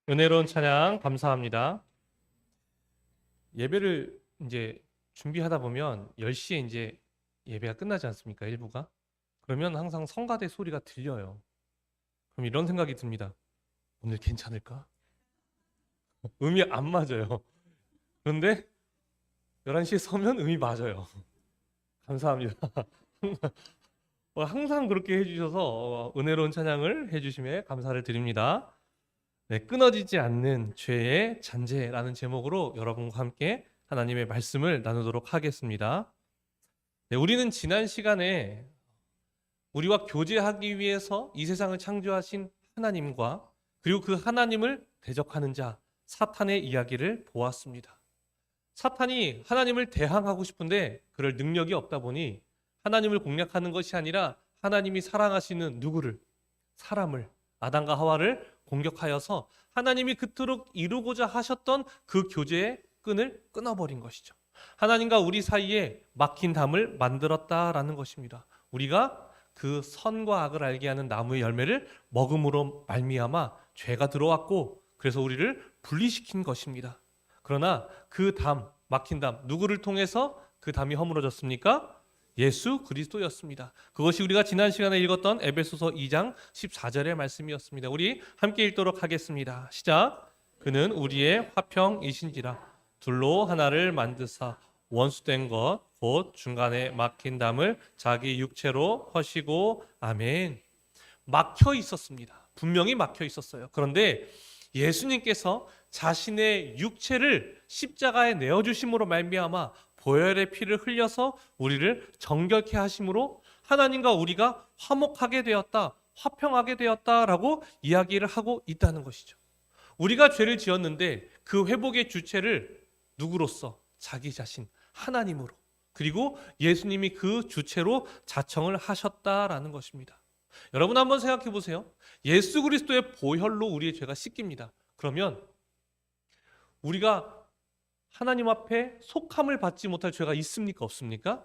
은혜로운 찬양 감사합니다. 예배를 이제 준비하다 보면 10시에 이제 예배가 끝나지 않습니까? 일부가. 그러면 항상 성가대 소리가 들려요. 그럼 이런 생각이 듭니다. 오늘 괜찮을까? 음이 안 맞아요. 그런데 11시에 서면 음이 맞아요. 감사합니다. 항상 그렇게 해주셔서 은혜로운 찬양을 해주심에 감사를 드립니다. 네, 끊어지지 않는 죄의 잔재라는 제목으로 여러분과 함께 하나님의 말씀을 나누도록 하겠습니다. 네, 우리는 지난 시간에 우리와 교제하기 위해서 이 세상을 창조하신 하나님과 그리고 그 하나님을 대적하는 자 사탄의 이야기를 보았습니다. 사탄이 하나님을 대항하고 싶은데 그럴 능력이 없다 보니 하나님을 공략하는 것이 아니라 하나님이 사랑하시는 누구를, 사람을, 아담과 하와를 공격하여서 하나님이 그토록 이루고자 하셨던 그 교제의 끈을 끊어버린 것이죠. 하나님과 우리 사이에 막힌 담을 만들었다라는 것입니다. 우리가 그 선과 악을 알게 하는 나무의 열매를 먹음으로 말미암아 죄가 들어왔고 그래서 우리를 분리시킨 것입니다. 그러나 그 담, 막힌 담, 누구를 통해서 그 담이 허물어졌습니까? 예수 그리스도였습니다. 그것이 우리가 지난 시간에 읽었던 에베소서 2장 14절의 말씀이었습니다. 우리 함께 읽도록 하겠습니다. 시작. 그는 우리의 화평이신지라 둘로 하나를 만드사 원수된 것 곧 중간에 막힌 담을 자기 육체로 허시고 아멘. 막혀 있었습니다. 분명히 막혀 있었어요. 그런데 예수님께서 자신의 육체를 십자가에 내어주심으로 말미암아 보혈의 피를 흘려서 우리를 정결케 하심으로 하나님과 우리가 화목하게 되었다, 화평하게 되었다라고 이야기를 하고 있다는 것이죠. 우리가 죄를 지었는데 그 회복의 주체를 누구로서? 자기 자신, 하나님으로. 그리고 예수님이 그 주체로 자청을 하셨다라는 것입니다. 여러분 한번 생각해 보세요. 예수 그리스도의 보혈로 우리의 죄가 씻깁니다. 그러면 우리가 하나님 앞에 속함을 받지 못할 죄가 있습니까? 없습니까?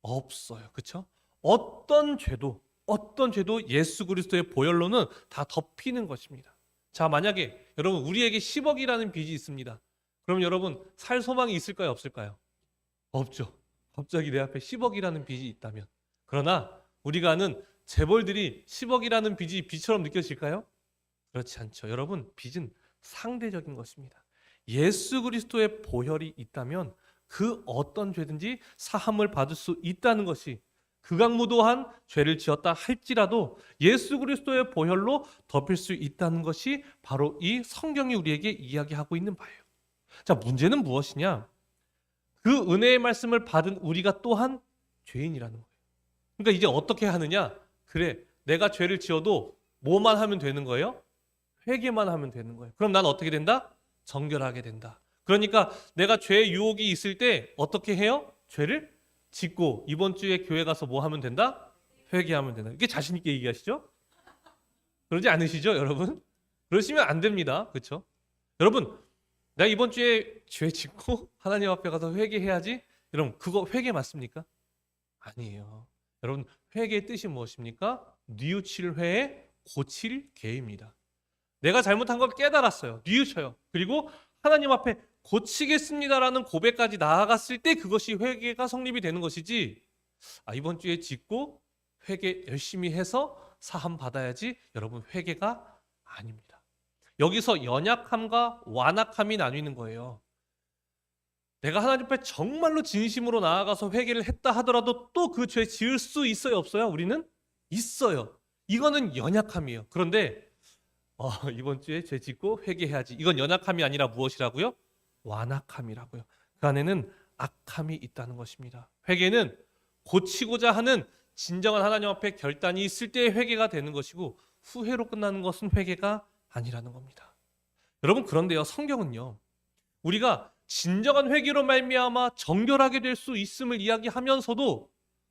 없어요. 그렇죠? 어떤 죄도 예수 그리스도의 보혈로는 다 덮이는 것입니다. 자, 만약에 여러분 우리에게 10억이라는 빚이 있습니다. 그럼 여러분 살 소망이 있을까요? 없을까요? 없죠. 갑자기 내 앞에 10억이라는 빚이 있다면. 그러나 우리가 아는 재벌들이 10억이라는 빚이 빚처럼 느껴질까요? 그렇지 않죠. 여러분, 빚은 상대적인 것입니다. 예수 그리스도의 보혈이 있다면 그 어떤 죄든지 사함을 받을 수 있다는 것이, 극악무도한 죄를 지었다 할지라도 예수 그리스도의 보혈로 덮일 수 있다는 것이 바로 이 성경이 우리에게 이야기하고 있는 바예요. 자, 문제는 무엇이냐? 그 은혜의 말씀을 받은 우리가 또한 죄인이라는 거예요. 그러니까 이제 어떻게 하느냐? 그래, 내가 죄를 지어도 뭐만 하면 되는 거예요? 회개만 하면 되는 거예요. 그럼 난 어떻게 된다? 정결하게 된다. 그러니까 내가 죄의 유혹이 있을 때 어떻게 해요? 죄를 짓고 이번 주에 교회 가서 뭐 하면 된다? 회개하면 된다. 이게 자신 있게 얘기하시죠? 그러지 않으시죠, 여러분? 그러시면 안 됩니다. 그렇죠? 여러분, 내가 이번 주에 죄 짓고 하나님 앞에 가서 회개해야지. 여러분, 그거 회개 맞습니까? 아니에요. 여러분, 회개의 뜻이 무엇입니까? 뉘우칠 회에 고칠 개입니다. 내가 잘못한 걸 깨달았어요. 뉘우쳐요. 그리고 하나님 앞에 고치겠습니다라는 고백까지 나아갔을 때 그것이 회개가 성립이 되는 것이지. 이번 주에 짓고 회개 열심히 해서 사함 받아야지. 여러분, 회개가 아닙니다. 여기서 연약함과 완악함이 나뉘는 거예요. 내가 하나님 앞에 정말로 진심으로 나아가서 회개를 했다 하더라도 또 그 죄 지을 수 있어요, 없어요? 우리는 있어요. 이거는 연약함이에요. 그런데 이번 주에 죄 짓고 회개해야지. 이건 연약함이 아니라 무엇이라고요? 완악함이라고요. 그 안에는 악함이 있다는 것입니다. 회개는 고치고자 하는 진정한 하나님 앞에 결단이 있을 때 회개가 되는 것이고 후회로 끝나는 것은 회개가 아니라는 겁니다. 여러분, 그런데요, 성경은요, 우리가 진정한 회개로 말미암아 정결하게 될 수 있음을 이야기하면서도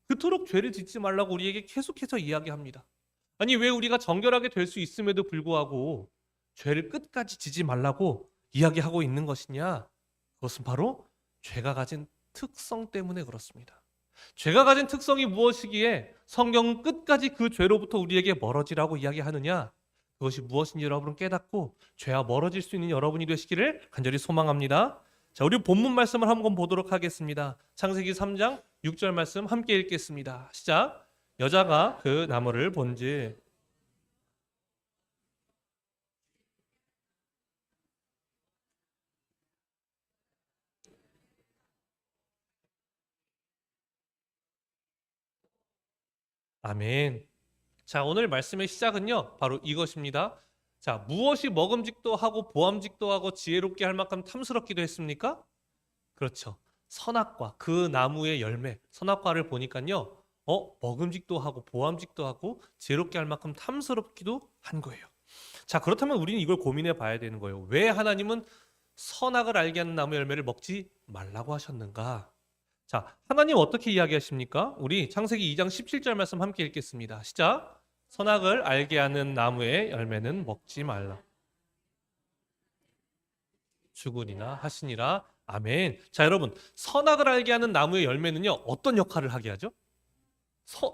그토록 죄를 짓지 말라고 우리에게 계속해서 이야기합니다. 아니, 왜 우리가 정결하게 될 수 있음에도 불구하고 죄를 끝까지 지지 말라고 이야기하고 있는 것이냐? 그것은 바로 죄가 가진 특성 때문에 그렇습니다. 죄가 가진 특성이 무엇이기에 성경은 끝까지 그 죄로부터 우리에게 멀어지라고 이야기하느냐? 그것이 무엇인지 여러분 깨닫고 죄와 멀어질 수 있는 여러분이 되시기를 간절히 소망합니다. 자, 우리 본문 말씀을 한번 보도록 하겠습니다. 창세기 3장 6절 말씀 함께 읽겠습니다. 시작. 여자가 그 나무를 본즉 아멘. 자, 오늘 말씀의 시작은요, 바로 이것입니다. 자, 무엇이 먹음직도 하고 보암직도 하고 지혜롭게 할 만큼 탐스럽기도 했습니까? 그렇죠. 선악과 그 나무의 열매, 선악과를 보니까요, 먹음직도 하고 보암직도 하고 지혜롭게 할 만큼 탐스럽기도 한 거예요. 자, 그렇다면 우리는 이걸 고민해 봐야 되는 거예요. 왜 하나님은 선악을 알게 하는 나무 열매를 먹지 말라고 하셨는가? 자, 하나님 어떻게 이야기하십니까? 우리 창세기 2장 17절 말씀 함께 읽겠습니다. 시작. 선악을 알게 하는 나무의 열매는 먹지 말라. 주군이나 하시니라. 아멘. 자, 여러분, 선악을 알게 하는 나무의 열매는요, 어떤 역할을 하게 하죠?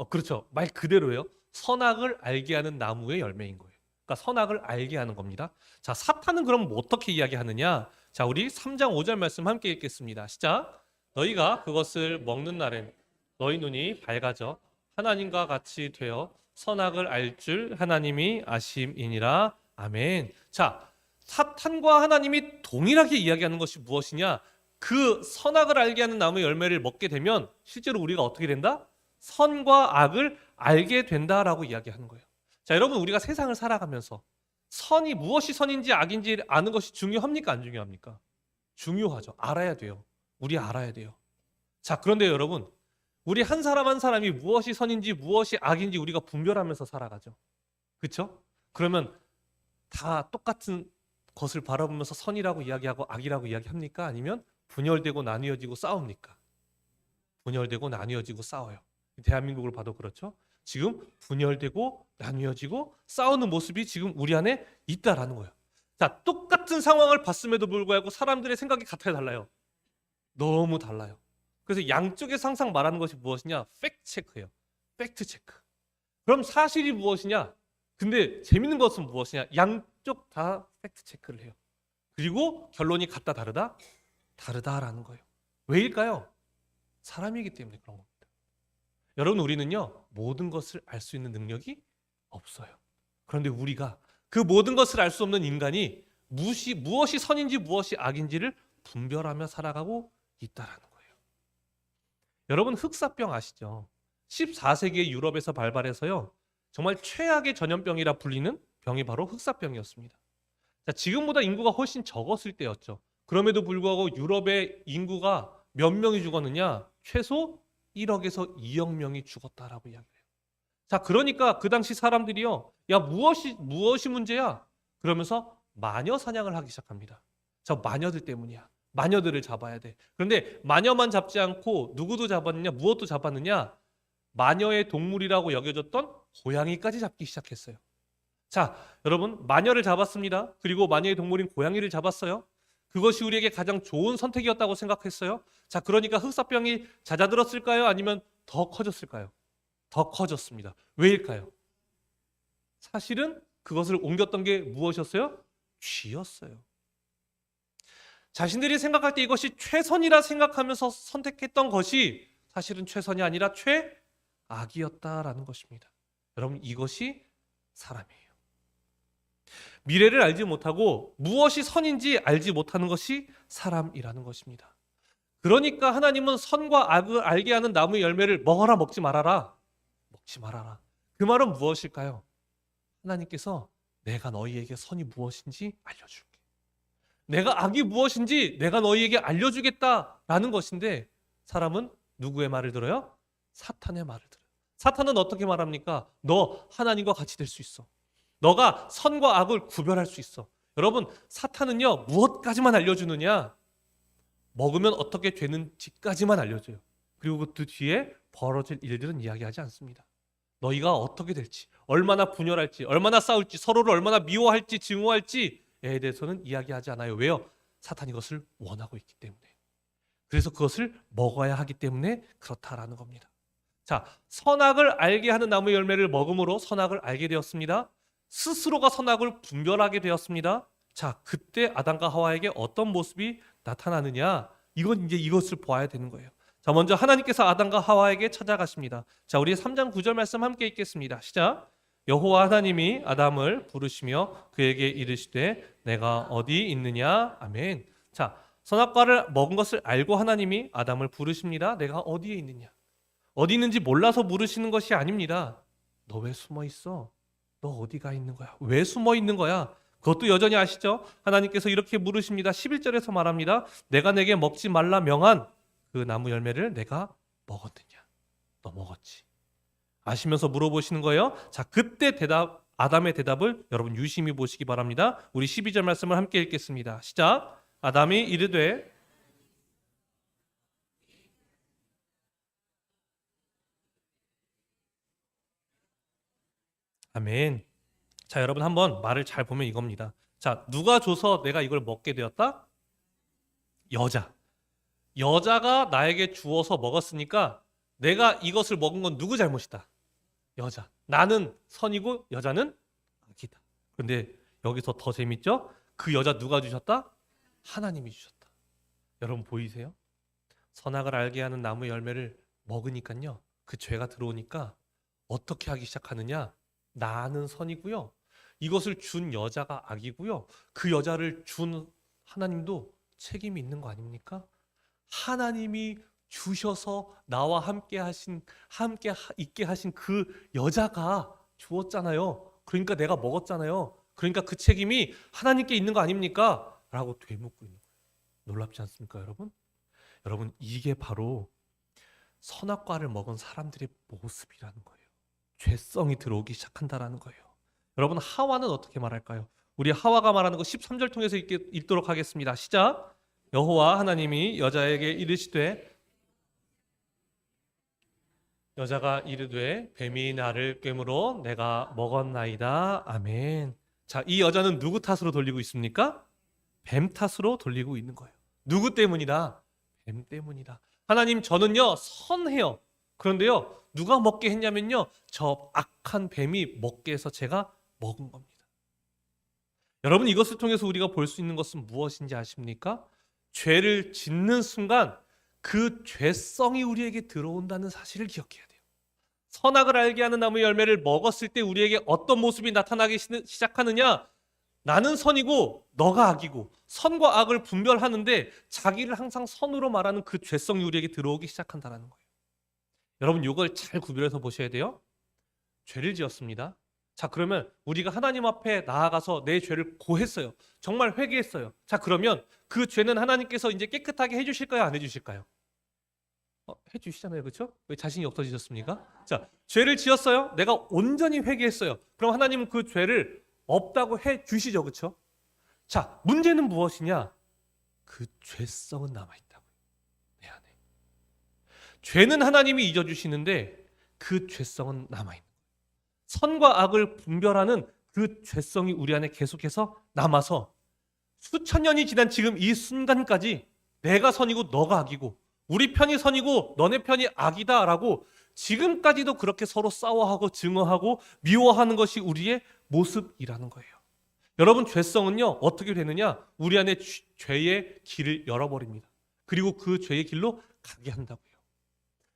그렇죠. 말 그대로예요. 선악을 알게 하는 나무의 열매인 거예요. 그러니까 선악을 알게 하는 겁니다. 자, 사탄은 그럼 뭐 어떻게 이야기하느냐? 자, 우리 3장 5절 말씀 함께 읽겠습니다. 시작. 너희가 그것을 먹는 날엔 너희 눈이 밝아져 하나님과 같이 되어 선악을 알 줄 하나님이 아심이니라. 아멘. 자, 사탄과 하나님이 동일하게 이야기하는 것이 무엇이냐? 그 선악을 알게 하는 나무의 열매를 먹게 되면 실제로 우리가 어떻게 된다? 선과 악을 알게 된다라고 이야기하는 거예요. 자, 여러분, 우리가 세상을 살아가면서 선이 무엇이 선인지 악인지 아는 것이 중요합니까? 안 중요합니까? 중요하죠. 알아야 돼요. 우리 알아야 돼요. 자, 그런데 여러분, 우리 한 사람 한 사람이 무엇이 선인지 무엇이 악인지 우리가 분별하면서 살아가죠. 그렇죠? 그러면 다 똑같은 것을 바라보면서 선이라고 이야기하고 악이라고 이야기합니까? 아니면 분열되고 나뉘어지고 싸웁니까? 분열되고 나뉘어지고 싸워요. 대한민국을 봐도 그렇죠. 지금 분열되고 나뉘어지고 싸우는 모습이 지금 우리 안에 있다라는 거예요. 자, 똑같은 상황을 봤음에도 불구하고 사람들의 생각이 같아요, 달라요? 너무 달라요. 그래서 양쪽에서 항상 말하는 것이 무엇이냐? 팩트 체크예요. 팩트 체크. 그럼 사실이 무엇이냐? 근데 재밌는 것은 무엇이냐? 양쪽 다 팩트 체크를 해요. 그리고 결론이 같다 다르다? 다르다라는 거예요. 왜일까요? 사람이기 때문에 그런 겁니다. 여러분, 우리는요, 모든 것을 알 수 있는 능력이 없어요. 그런데 우리가 그 모든 것을 알 수 없는 인간이 무엇이 선인지 무엇이 악인지를 분별하며 살아가고 있다라는 거예요. 여러분, 흑사병 아시죠? 14세기의 유럽에서 발발해서요, 정말 최악의 전염병이라 불리는 병이 바로 흑사병이었습니다. 자, 지금보다 인구가 훨씬 적었을 때였죠. 그럼에도 불구하고 유럽의 인구가 몇 명이 죽었느냐? 최소 1억에서 2억 명이 죽었다라고 이야기해요. 자, 그러니까 그 당시 사람들이요, 야, 무엇이 문제야? 그러면서 마녀 사냥을 하기 시작합니다. 저 마녀들 때문이야. 마녀들을 잡아야 돼. 그런데 마녀만 잡지 않고 누구도 잡았느냐? 무엇도 잡았느냐? 마녀의 동물이라고 여겨졌던 고양이까지 잡기 시작했어요. 자, 여러분, 마녀를 잡았습니다. 그리고 마녀의 동물인 고양이를 잡았어요. 그것이 우리에게 가장 좋은 선택이었다고 생각했어요. 자, 그러니까 흑사병이 잦아들었을까요? 아니면 더 커졌을까요? 더 커졌습니다. 왜일까요? 사실은 그것을 옮겼던 게 무엇이었어요? 쥐였어요. 자신들이 생각할 때 이것이 최선이라 생각하면서 선택했던 것이 사실은 최선이 아니라 최악이었다라는 것입니다. 여러분, 이것이 사람이에요. 미래를 알지 못하고 무엇이 선인지 알지 못하는 것이 사람이라는 것입니다. 그러니까 하나님은 선과 악을 알게 하는 나무의 열매를 먹어라, 먹지 말아라. 먹지 말아라. 그 말은 무엇일까요? 하나님께서 내가 너희에게 선이 무엇인지 알려줄게. 내가 악이 무엇인지 내가 너희에게 알려주겠다라는 것인데, 사람은 누구의 말을 들어요? 사탄의 말을 들어요. 사탄은 어떻게 말합니까? 너 하나님과 같이 될 수 있어. 너가 선과 악을 구별할 수 있어. 여러분, 사탄은요, 무엇까지만 알려주느냐? 먹으면 어떻게 되는지까지만 알려줘요. 그리고 그 뒤에 벌어질 일들은 이야기하지 않습니다. 너희가 어떻게 될지, 얼마나 분열할지, 얼마나 싸울지, 서로를 얼마나 미워할지, 증오할지에 대해서는 이야기하지 않아요. 왜요? 사탄이 이것을 원하고 있기 때문에. 그래서 그것을 먹어야 하기 때문에 그렇다라는 겁니다. 자, 선악을 알게 하는 나무의 열매를 먹음으로 선악을 알게 되었습니다. 스스로가 선악을 분별하게 되었습니다. 자, 그때 아담과 하와에게 어떤 모습이 나타나느냐? 이건 이제 이것을 보아야 되는 거예요. 자, 먼저 하나님께서 아담과 하와에게 찾아가십니다. 자, 우리 3장 9절 말씀 함께 읽겠습니다. 시작. 여호와 하나님이 아담을 부르시며 그에게 이르시되 내가 어디 있느냐? 아멘. 자, 선악과를 먹은 것을 알고 하나님이 아담을 부르십니다. 내가 어디에 있느냐? 어디 있는지 몰라서 물으시는 것이 아닙니다. 너 왜 숨어 있어? 너 어디가 있는 거야? 왜 숨어 있는 거야? 그것도 여전히 아시죠? 하나님께서 이렇게 물으십니다. 11절에서 말합니다. 내가 내게 먹지 말라 명한 그 나무 열매를 내가 먹었느냐? 너 먹었지? 아시면서 물어보시는 거예요. 자, 그때 아담의 대답을 여러분 유심히 보시기 바랍니다. 우리 12절 말씀을 함께 읽겠습니다. 시작. 아담이 이르되 아멘. 자, 여러분 한번 말을 잘 보면 이겁니다. 자, 누가 줘서 내가 이걸 먹게 되었다? 여자. 여자가 나에게 주어서 먹었으니까 내가 이것을 먹은 건 누구 잘못이다? 여자. 나는 선이고 여자는 악이다. 그런데 여기서 더 재밌죠? 그 여자 누가 주셨다? 하나님이 주셨다. 여러분 보이세요? 선악을 알게 하는 나무 열매를 먹으니까요. 그 죄가 들어오니까 어떻게 하기 시작하느냐? 나는 선이고요. 이것을 준 여자가 악이고요. 그 여자를 준 하나님도 책임이 있는 거 아닙니까? 하나님이 주셔서 나와 함께 있게 하신 그 여자가 주었잖아요. 그러니까 내가 먹었잖아요. 그러니까 그 책임이 하나님께 있는 거 아닙니까? 라고 되묻고 있는 거예요. 놀랍지 않습니까, 여러분? 여러분, 이게 바로 선악과를 먹은 사람들의 모습이라는 거예요. 죄성이 들어오기 시작한다라는 거예요. 여러분, 하와는 어떻게 말할까요? 우리 하와가 말하는 거 13절 통해서 읽도록 하겠습니다. 시작. 여호와 하나님이 여자에게 이르시되 여자가 이르되 뱀이 나를 꿰물어 내가 먹었나이다. 아멘. 자, 이 여자는 누구 탓으로 돌리고 있습니까? 뱀 탓으로 돌리고 있는 거예요. 누구 때문이다? 뱀 때문이다. 하나님, 저는요 선해요. 그런데요 누가 먹게 했냐면요 저 악한 뱀이 먹게 해서 제가 먹은 겁니다. 여러분, 이것을 통해서 우리가 볼 수 있는 것은 무엇인지 아십니까? 죄를 짓는 순간 그 죄성이 우리에게 들어온다는 사실을 기억해야 돼요. 선악을 알게 하는 나무 열매를 먹었을 때 우리에게 어떤 모습이 나타나기 시작하느냐? 나는 선이고 너가 악이고 선과 악을 분별하는데 자기를 항상 선으로 말하는 그 죄성이 우리에게 들어오기 시작한다는 거예요. 여러분, 이걸 잘 구별해서 보셔야 돼요. 죄를 지었습니다. 자, 그러면 우리가 하나님 앞에 나아가서 내 죄를 고했어요. 정말 회개했어요. 자, 그러면 그 죄는 하나님께서 이제 깨끗하게 해주실까요? 안 해주실까요? 해주시잖아요. 그렇죠? 왜 자신이 없어지셨습니까? 자, 죄를 지었어요. 내가 온전히 회개했어요. 그럼 하나님은 그 죄를 없다고 해주시죠. 그렇죠? 자, 문제는 무엇이냐? 그 죄성은 남아있다고요. 내 안에. 죄는 하나님이 잊어주시는데 그 죄성은 남아있는 거예요. 선과 악을 분별하는 그 죄성이 우리 안에 계속해서 남아서 수천 년이 지난 지금 이 순간까지 내가 선이고 너가 악이고 우리 편이 선이고 너네 편이 악이다라고 지금까지도 그렇게 서로 싸워하고 증오하고 미워하는 것이 우리의 모습이라는 거예요. 여러분, 죄성은요 어떻게 되느냐? 우리 안에 죄의 길을 열어버립니다. 그리고 그 죄의 길로 가게 한다고요.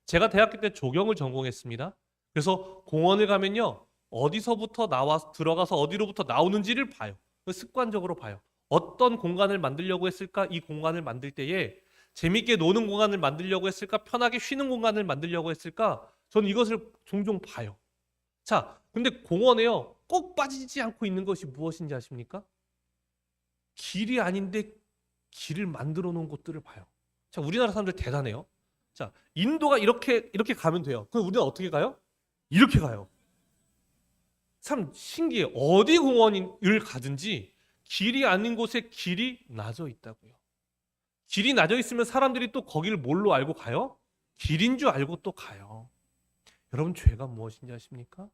제가 대학교 때 조경을 전공했습니다. 그래서 공원을 가면요 어디서부터 들어가서 어디로부터 나오는지를 봐요. 습관적으로 봐요. 어떤 공간을 만들려고 했을까? 이 공간을 만들 때에 재밌게 노는 공간을 만들려고 했을까? 편하게 쉬는 공간을 만들려고 했을까? 저는 이것을 종종 봐요. 자, 근데 공원에요 꼭 빠지지 않고 있는 것이 무엇인지 아십니까? 길이 아닌데 길을 만들어 놓은 곳들을 봐요. 자, 우리나라 사람들 대단해요. 자, 인도가 이렇게 가면 돼요. 그럼 우리는 어떻게 가요? 이렇게 가요. 참 신기해요. 어디 공원을 가든지 길이 아닌 곳에 길이 나져 있다고요. 길이 나져 있으면 사람들이 또 거기를 뭘로 알고 가요? 길인 줄 알고 또 가요. 여러분, 죄가 무엇인지 아십니까?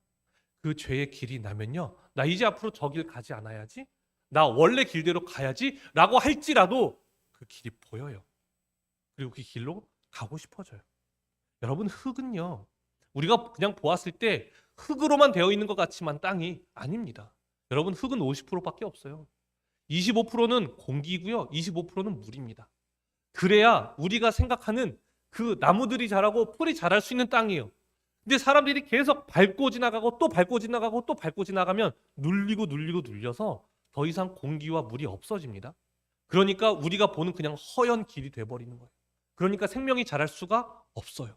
그 죄의 길이 나면요 나 이제 앞으로 저 길 가지 않아야지, 나 원래 길대로 가야지 라고 할지라도 그 길이 보여요. 그리고 그 길로 가고 싶어져요. 여러분, 흙은요 우리가 그냥 보았을 때 흙으로만 되어 있는 것 같지만 땅이 아닙니다. 여러분, 흙은 50%밖에 없어요. 25%는 공기고요. 25%는 물입니다. 그래야 우리가 생각하는 그 나무들이 자라고 풀이 자랄 수 있는 땅이에요. 근데 사람들이 계속 밟고 지나가고 또 밟고 지나가고 또 밟고 지나가면 눌리고 눌리고 눌려서 더 이상 공기와 물이 없어집니다. 그러니까 우리가 보는 그냥 허연 길이 돼버리는 거예요. 그러니까 생명이 자랄 수가 없어요.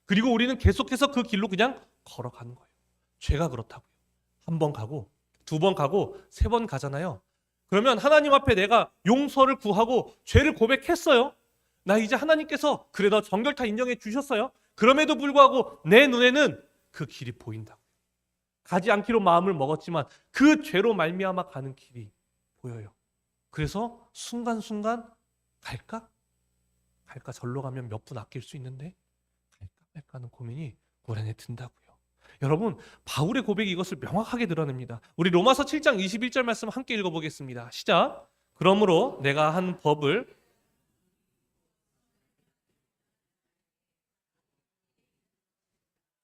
그리고 우리는 계속해서 그 길로 그냥 걸어가는 거예요. 죄가 그렇다고요. 한 번 가고 두 번 가고 세 번 가잖아요. 그러면 하나님 앞에 내가 용서를 구하고 죄를 고백했어요. 나 이제 하나님께서 그래 너 정결타 인정해 주셨어요. 그럼에도 불구하고 내 눈에는 그 길이 보인다고요. 가지 않기로 마음을 먹었지만 그 죄로 말미암아 가는 길이 보여요. 그래서 순간순간 갈까? 절로 가면 몇 분 아낄 수 있는데 갈까 말까 하는 고민이 우리 안에 든다고요. 여러분, 바울의 고백이 이것을 명확하게 드러냅니다. 우리 로마서 7장 21절 말씀 함께 읽어보겠습니다. 시작. 그러므로 내가 한 법을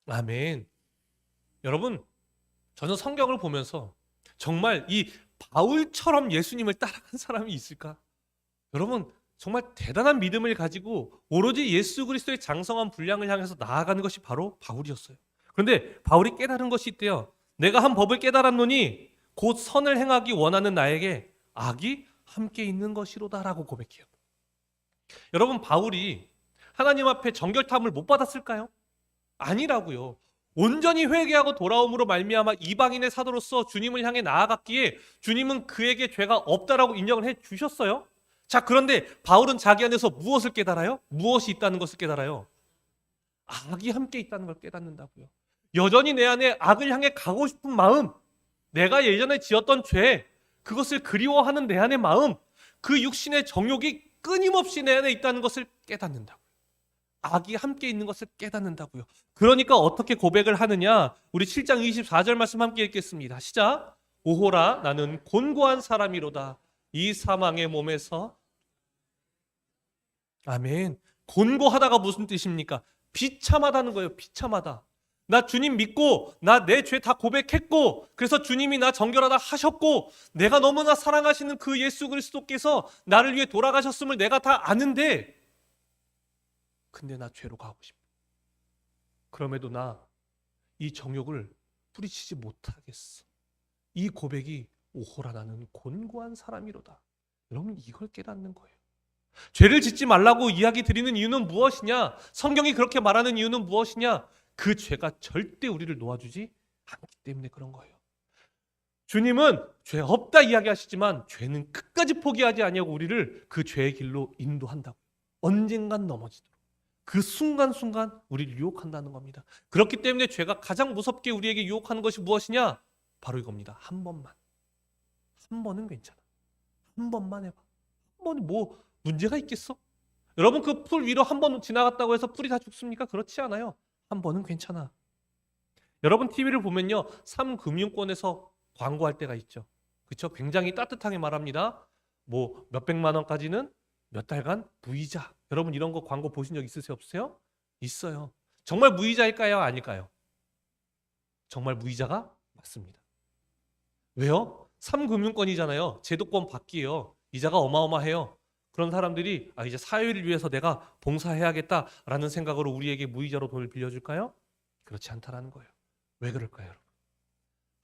아멘. 여러분, 저는 성경을 보면서 정말 이 바울처럼 예수님을 따라간 사람이 있을까? 여러분, 정말 대단한 믿음을 가지고 오로지 예수 그리스도의 장성한 분량을 향해서 나아가는 것이 바로 바울이었어요. 그런데 바울이 깨달은 것이 있대요. 내가 한 법을 깨달았노니 곧 선을 행하기 원하는 나에게 악이 함께 있는 것이로다라고 고백해요. 여러분, 바울이 하나님 앞에 정결함을 못 받았을까요? 아니라고요. 온전히 회개하고 돌아옴으로 말미암아 이방인의 사도로서 주님을 향해 나아갔기에 주님은 그에게 죄가 없다라고 인정을 해 주셨어요. 자, 그런데 바울은 자기 안에서 무엇을 깨달아요? 무엇이 있다는 것을 깨달아요? 악이 함께 있다는 걸 깨닫는다고요. 여전히 내 안에 악을 향해 가고 싶은 마음, 내가 예전에 지었던 죄, 그것을 그리워하는 내 안의 마음, 그 육신의 정욕이 끊임없이 내 안에 있다는 것을 깨닫는다고요. 악이 함께 있는 것을 깨닫는다고요. 그러니까 어떻게 고백을 하느냐? 우리 7장 24절 말씀 함께 읽겠습니다. 시작. 오호라 나는 곤고한 사람이로다. 이 사망의 몸에서 아멘. 곤고하다가 무슨 뜻입니까? 비참하다는 거예요. 비참하다. 나 주님 믿고 나 내 죄 다 고백했고 그래서 주님이 나 정결하다 하셨고 내가 너무나 사랑하시는 그 예수 그리스도께서 나를 위해 돌아가셨음을 내가 다 아는데 근데 나 죄로 가고 싶어. 그럼에도 나 이 정욕을 뿌리치지 못하겠어. 이 고백이 오호라 나는 곤고한 사람이로다. 여러분 이걸 깨닫는 거예요. 죄를 짓지 말라고 이야기 드리는 이유는 무엇이냐? 성경이 그렇게 말하는 이유는 무엇이냐? 그 죄가 절대 우리를 놓아주지 않기 때문에 그런 거예요. 주님은 죄 없다 이야기하시지만 죄는 끝까지 포기하지 아니하고 우리를 그 죄의 길로 인도한다고. 언젠간 넘어지도록. 그 순간순간 우리를 유혹한다는 겁니다. 그렇기 때문에 죄가 가장 무섭게 우리에게 유혹하는 것이 무엇이냐? 바로 이겁니다. 한 번만. 한 번은 괜찮아. 한 번만 해봐. 한 번이 뭐 문제가 있겠어? 여러분 그 풀 위로 한 번 지나갔다고 해서 풀이 다 죽습니까? 그렇지 않아요. 한 번은 괜찮아. 여러분 TV를 보면요. 3금융권에서 광고할 때가 있죠. 그렇죠? 굉장히 따뜻하게 말합니다. 뭐 몇백만 원까지는 몇 달간 무이자. 여러분 이런 거 광고 보신 적 있으세요? 없으세요? 있어요. 정말 무이자일까요? 아닐까요? 정말 무이자가 맞습니다. 왜요? 3금융권이잖아요. 제도권 받기예요. 이자가 어마어마해요. 그런 사람들이 이제 사회를 위해서 내가 봉사해야겠다라는 생각으로 우리에게 무이자로 돈을 빌려줄까요? 그렇지 않다라는 거예요. 왜 그럴까요, 여러분?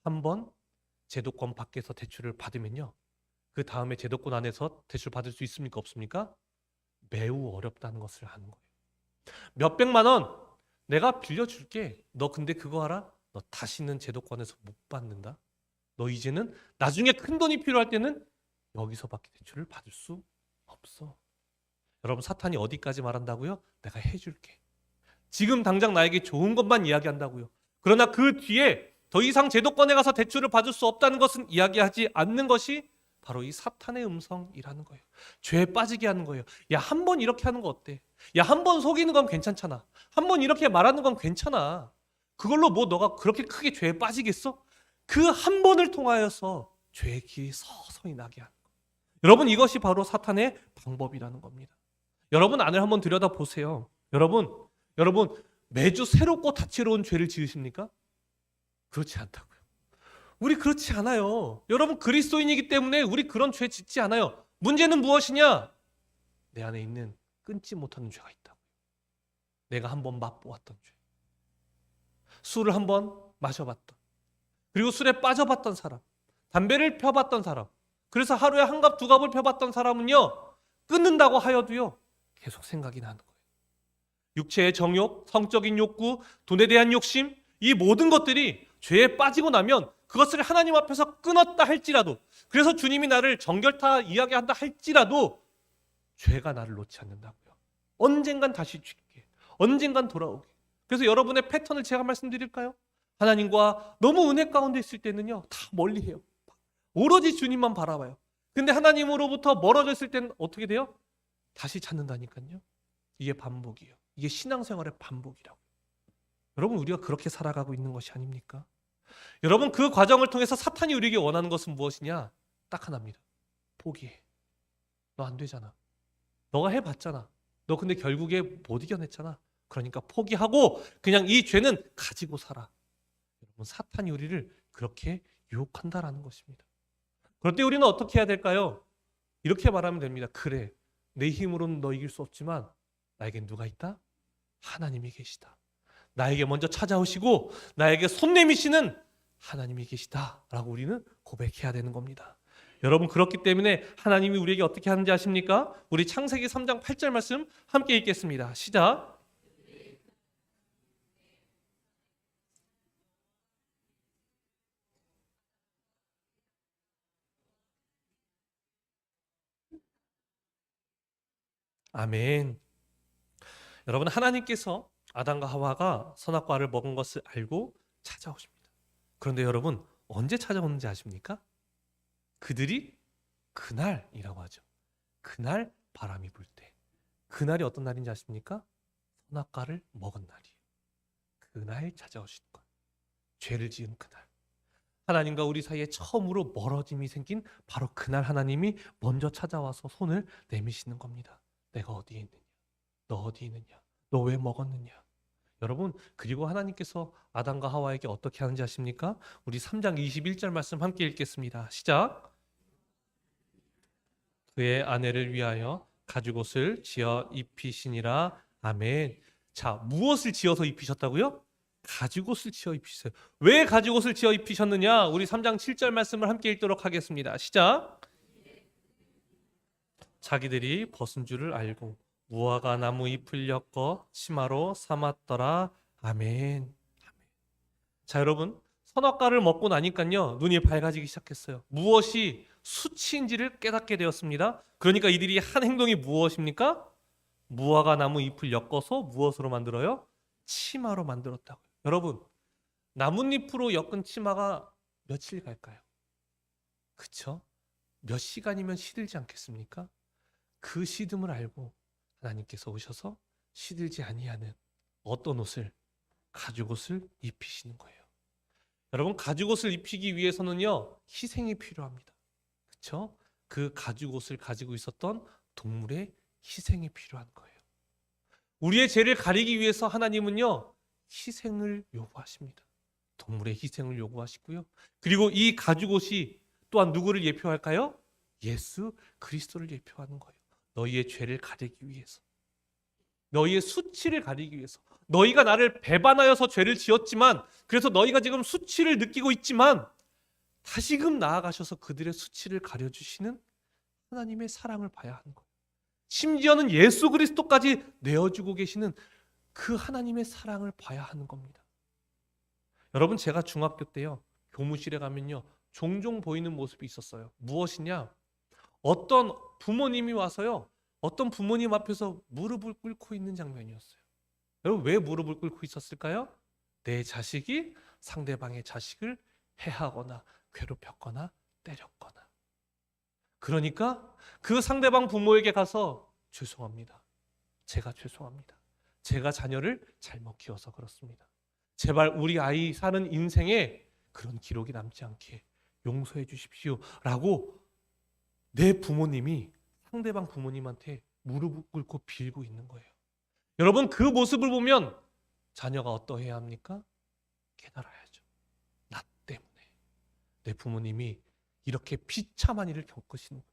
한번 제도권 밖에서 대출을 받으면요. 그 다음에 제도권 안에서 대출 받을 수 있습니까? 없습니까? 매우 어렵다는 것을 아는 거예요. 몇백만 원 내가 빌려줄게. 너 근데 그거 알아? 너 다시는 제도권에서 못 받는다. 너 이제는 나중에 큰 돈이 필요할 때는 여기서밖에 대출을 받을 수 없어. 여러분 사탄이 어디까지 말한다고요? 내가 해줄게. 지금 당장 나에게 좋은 것만 이야기한다고요. 그러나 그 뒤에 더 이상 제도권에 가서 대출을 받을 수 없다는 것은 이야기하지 않는 것이 바로 이 사탄의 음성이라는 거예요. 죄에 빠지게 하는 거예요. 야, 한 번 이렇게 하는 거 어때? 야, 한 번 속이는 건 괜찮잖아. 한 번 이렇게 말하는 건 괜찮아. 그걸로 뭐 너가 그렇게 크게 죄에 빠지겠어? 그 한 번을 통하여서 죄의 길이 서서히 나게 하는 거예요. 여러분 이것이 바로 사탄의 방법이라는 겁니다. 여러분 안을 한번 들여다보세요. 여러분 매주 새롭고 다채로운 죄를 지으십니까? 그렇지 않다고요. 우리 그렇지 않아요. 여러분, 그리스도인이기 때문에 우리 그런 죄 짓지 않아요. 문제는 무엇이냐? 내 안에 있는 끊지 못하는 죄가 있다. 내가 한번 맛보았던 죄. 술을 한번 마셔봤던, 그리고 술에 빠져봤던 사람, 담배를 펴봤던 사람, 그래서 하루에 한 갑, 두 갑을 펴봤던 사람은요, 끊는다고 하여도요, 계속 생각이 나는 거예요. 육체의 정욕, 성적인 욕구, 돈에 대한 욕심, 이 모든 것들이 죄에 빠지고 나면 그것을 하나님 앞에서 끊었다 할지라도, 그래서 주님이 나를 정결타 이야기한다 할지라도 죄가 나를 놓지 않는다고요. 언젠간 다시 죽게, 언젠간 돌아오게. 그래서 여러분의 패턴을 제가 말씀드릴까요? 하나님과 너무 은혜 가운데 있을 때는요, 다 멀리해요. 오로지 주님만 바라봐요. 근데 하나님으로부터 멀어져 있을 때는 어떻게 돼요? 다시 찾는다니까요. 이게 반복이에요. 이게 신앙생활의 반복이라고. 여러분, 우리가 그렇게 살아가고 있는 것이 아닙니까? 여러분, 그 과정을 통해서 사탄이 우리에게 원하는 것은 무엇이냐? 딱 하나입니다. 포기해. 너 안 되잖아. 너가 해봤잖아. 너 근데 결국에 못 이겨냈잖아. 그러니까 포기하고 그냥 이 죄는 가지고 살아. 여러분, 사탄이 우리를 그렇게 유혹한다라는 것입니다. 그럴 때 우리는 어떻게 해야 될까요? 이렇게 말하면 됩니다. 그래, 내 힘으로는 너 이길 수 없지만 나에겐 누가 있다? 하나님이 계시다. 나에게 먼저 찾아오시고 나에게 손 내미시는 하나님이 계시다 라고 우리는 고백해야 되는 겁니다. 여러분, 그렇기 때문에 하나님이 우리에게 어떻게 하는지 아십니까? 우리 창세기 3장 8절 말씀 함께 읽겠습니다. 시작. 아멘. 여러분, 하나님께서 아담과 하와가 선악과를 먹은 것을 알고 찾아오십니다. 그런데 여러분, 언제 찾아오는지 아십니까? 그들이 그날이라고 하죠. 그날 바람이 불 때. 그날이 어떤 날인지 아십니까? 선악과를 먹은 날이에요. 그날 찾아오신 것. 죄를 지은 그날. 하나님과 우리 사이에 처음으로 멀어짐이 생긴 바로 그날 하나님이 먼저 찾아와서 손을 내미시는 겁니다. 내가 어디에 있느냐? 너 어디 있느냐? 너 왜 먹었느냐? 여러분, 그리고 하나님께서 아담과 하와에게 어떻게 하는지 아십니까? 우리 3장 21절 말씀 함께 읽겠습니다. 시작. 그의 아내를 위하여 가죽옷을 지어 입히시니라. 아멘. 자, 무엇을 지어서 입히셨다고요? 가죽옷을 지어 입히셨어요. 왜 가죽옷을 지어 입히셨느냐? 우리 3장 7절 말씀을 함께 읽도록 하겠습니다. 시작. 자기들이 벗은 줄을 알고 무화과 나무 잎을 엮어 치마로 삼았더라. 아멘. 자, 여러분, 선악과를 먹고 나니까요, 눈이 밝아지기 시작했어요. 무엇이 수치인지를 깨닫게 되었습니다. 그러니까 이들이 한 행동이 무엇입니까? 무화과 나무 잎을 엮어서 무엇으로 만들어요? 치마로 만들었다고요. 여러분, 나뭇잎으로 엮은 치마가 며칠 갈까요? 그쵸? 몇 시간이면 시들지 않겠습니까? 그 시듬을 알고 하나님께서 오셔서 시들지 아니하는 어떤 옷을, 가죽옷을 입히시는 거예요. 여러분, 가죽옷을 입히기 위해서는요, 희생이 필요합니다. 그렇죠? 그 가죽옷을 가지고 있었던 동물의 희생이 필요한 거예요. 우리의 죄를 가리기 위해서 하나님은요, 희생을 요구하십니다. 동물의 희생을 요구하시고요. 그리고 이 가죽옷이 또한 누구를 예표할까요? 예수 그리스도를 예표하는 거예요. 너희의 죄를 가리기 위해서, 너희의 수치를 가리기 위해서. 너희가 나를 배반하여서 죄를 지었지만, 그래서 너희가 지금 수치를 느끼고 있지만 다시금 나아가셔서 그들의 수치를 가려주시는 하나님의 사랑을 봐야 하는 거예요. 심지어는 예수 그리스도까지 내어주고 계시는 그 하나님의 사랑을 봐야 하는 겁니다. 여러분, 제가 중학교 때요, 교무실에 가면요, 종종 보이는 모습이 있었어요. 무엇이냐? 어떤 부모님이 와서요, 어떤 부모님 앞에서 무릎을 꿇고 있는 장면이었어요. 여러분, 왜 무릎을 꿇고 있었을까요? 내 자식이 상대방의 자식을 해하거나 괴롭혔거나 때렸거나. 그러니까 그 상대방 부모에게 가서 죄송합니다. 제가 죄송합니다. 제가 자녀를 잘못 키워서 그렇습니다. 제발 우리 아이 사는 인생에 그런 기록이 남지 않게 용서해 주십시오 라고 내 부모님이 상대방 부모님한테 무릎을 꿇고 빌고 있는 거예요. 여러분, 그 모습을 보면 자녀가 어떠해야 합니까? 깨달아야죠. 나 때문에, 내 부모님이 이렇게 비참한 일을 겪으시는구나.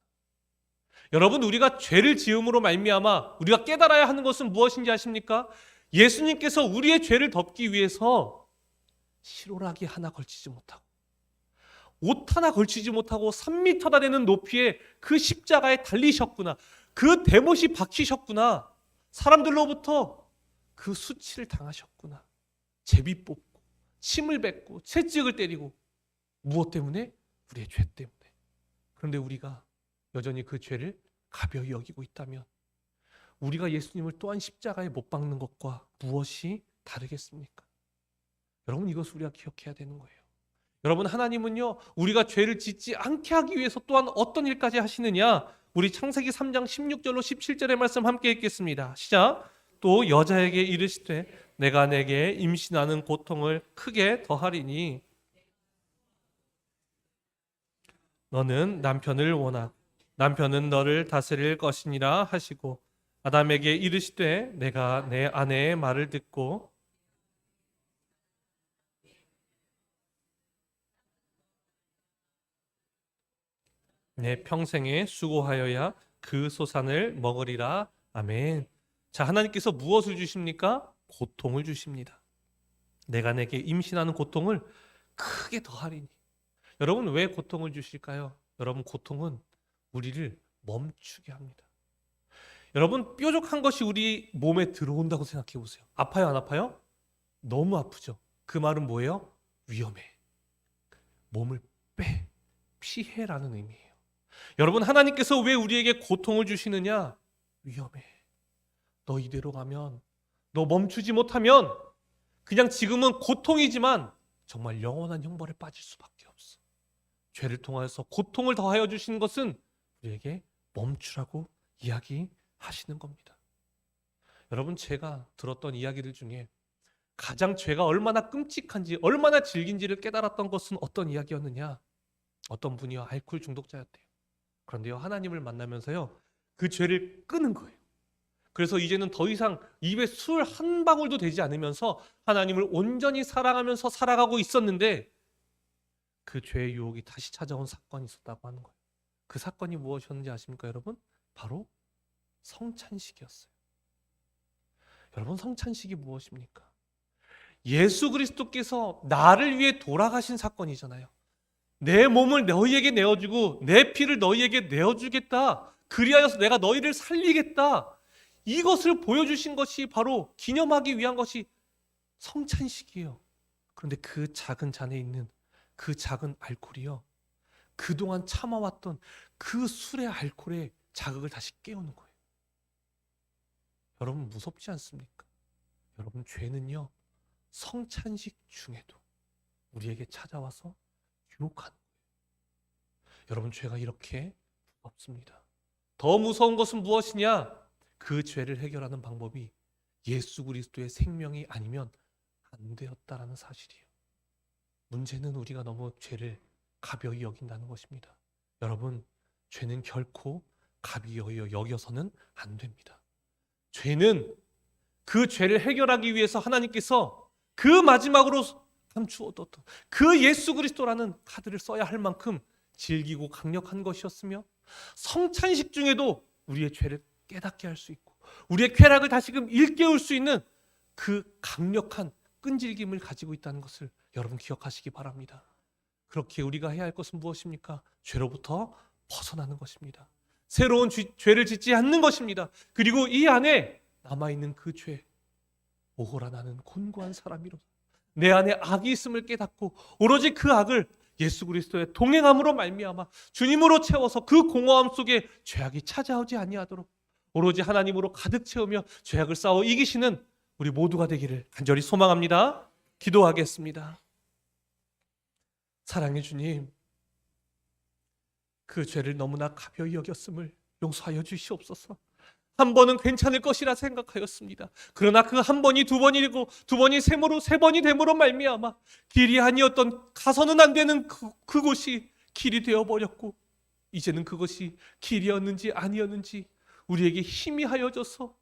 여러분, 우리가 죄를 지음으로 말미암아 우리가 깨달아야 하는 것은 무엇인지 아십니까? 예수님께서 우리의 죄를 덮기 위해서 실오라기 하나 걸치지 못하고 옷 하나 걸치지 못하고 3미터나 되는 높이의 그 십자가에 달리셨구나. 그 대못이 박히셨구나. 사람들로부터 그 수치를 당하셨구나. 제비 뽑고 침을 뱉고 채찍을 때리고. 무엇 때문에? 우리의 죄 때문에. 그런데 우리가 여전히 그 죄를 가벼이 여기고 있다면 우리가 예수님을 또한 십자가에 못 박는 것과 무엇이 다르겠습니까? 여러분, 이것을 우리가 기억해야 되는 거예요. 여러분, 하나님은요, 우리가 죄를 짓지 않게 하기 위해서 또한 어떤 일까지 하시느냐? 우리 창세기 3장 16절로 17절의 말씀 함께 읽겠습니다. 시작. 또 여자에게 이르시되 내가 내게 임신하는 고통을 크게 더하리니 너는 남편을 원하고 남편은 너를 다스릴 것이니라 하시고 아담에게 이르시되 내가 내 아내의 말을 듣고 내 평생에 수고하여야 그 소산을 먹으리라. 아멘. 자, 하나님께서 무엇을 주십니까? 고통을 주십니다. 내가 내게 임신하는 고통을 크게 더하리니. 여러분, 왜 고통을 주실까요? 여러분, 고통은 우리를 멈추게 합니다. 여러분, 뾰족한 것이 우리 몸에 들어온다고 생각해 보세요. 아파요, 안 아파요? 너무 아프죠. 그 말은 뭐예요? 위험해. 몸을 피해라는 의미예요. 여러분, 하나님께서 왜 우리에게 고통을 주시느냐? 위험해. 너 이대로 가면, 너 멈추지 못하면 그냥 지금은 고통이지만 정말 영원한 형벌에 빠질 수밖에 없어. 죄를 통하여서 고통을 더하여 주시는 것은 우리에게 멈추라고 이야기하시는 겁니다. 여러분, 제가 들었던 이야기들 중에 가장 죄가 얼마나 끔찍한지, 얼마나 질긴지를 깨달았던 것은 어떤 이야기였느냐? 어떤 분이요, 알코올 중독자였대요. 그런데요, 하나님을 만나면서요, 그 죄를 끄는 거예요. 그래서 이제는 더 이상 입에 술 한 방울도 되지 않으면서 하나님을 온전히 사랑하면서 살아가고 있었는데 그 죄의 유혹이 다시 찾아온 사건이 있었다고 하는 거예요. 그 사건이 무엇이었는지 아십니까, 여러분? 바로 성찬식이었어요. 여러분, 성찬식이 무엇입니까? 예수 그리스도께서 나를 위해 돌아가신 사건이잖아요. 내 몸을 너희에게 내어주고 내 피를 너희에게 내어주겠다. 그리하여서 내가 너희를 살리겠다. 이것을 보여주신 것이 바로 기념하기 위한 것이 성찬식이에요. 그런데 그 작은 잔에 있는 그 작은 알코올이요, 그동안 참아왔던 그 술의 알코올의 자극을 다시 깨우는 거예요. 여러분, 무섭지 않습니까? 여러분, 죄는요, 성찬식 중에도 우리에게 찾아와서 유혹하는 거예요. 여러분, 죄가 이렇게 무섭습니다. 더 무서운 것은 무엇이냐? 그 죄를 해결하는 방법이 예수 그리스도의 생명이 아니면 안 되었다라는 사실이에요. 문제는 우리가 너무 죄를 가벼이 여긴다는 것입니다. 여러분, 죄는 결코 가벼이 여겨서는 안 됩니다. 죄는 그 죄를 해결하기 위해서 하나님께서 그 마지막으로 감추었던 그 예수 그리스도라는 카드를 써야 할 만큼 질기고 강력한 것이었으며, 성찬식 중에도 우리의 죄를 깨닫게 할 수 있고 우리의 쾌락을 다시금 일깨울 수 있는 그 강력한 끈질김을 가지고 있다는 것을 여러분 기억하시기 바랍니다. 그렇게 우리가 해야 할 것은 무엇입니까? 죄로부터 벗어나는 것입니다. 새로운 죄를 짓지 않는 것입니다. 그리고 이 안에 남아있는 그 죄, 오호라 나는 곤고한 사람이로다. 내 안에 악이 있음을 깨닫고 오로지 그 악을 예수 그리스도의 동행함으로 말미암아 주님으로 채워서 그 공허함 속에 죄악이 찾아오지 아니하도록 오로지 하나님으로 가득 채우며 죄악을 싸워 이기시는 우리 모두가 되기를 간절히 소망합니다. 기도하겠습니다. 사랑의 주님, 그 죄를 너무나 가벼이 여겼음을 용서하여 주시옵소서. 한 번은 괜찮을 것이라 생각하였습니다. 그러나 그 한 번이 두 번이고 두 번이 세 번이 됨으로 말미암아 길이 아니었던, 가서는 안 되는 그곳이 길이 되어버렸고, 이제는 그것이 길이었는지 아니었는지 우리에게 힘이 하여져서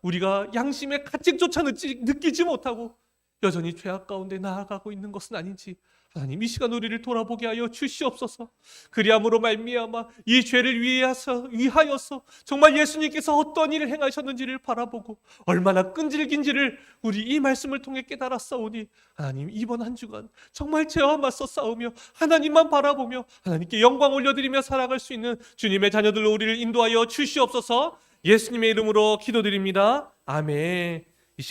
우리가 양심의 가책조차 느끼지 못하고 여전히 죄악 가운데 나아가고 있는 것은 아닌지 하나님 이 시간 우리를 돌아보게 하여 주시옵소서. 그리함으로 말미암아 이 죄를 위하여서 정말 예수님께서 어떤 일을 행하셨는지를 바라보고 얼마나 끈질긴지를 우리 이 말씀을 통해 깨달았사오니 하나님 이번 한 주간 정말 죄와 맞서 싸우며 하나님만 바라보며 하나님께 영광 올려드리며 살아갈 수 있는 주님의 자녀들로 우리를 인도하여 주시옵소서. 예수님의 이름으로 기도드립니다. 아멘.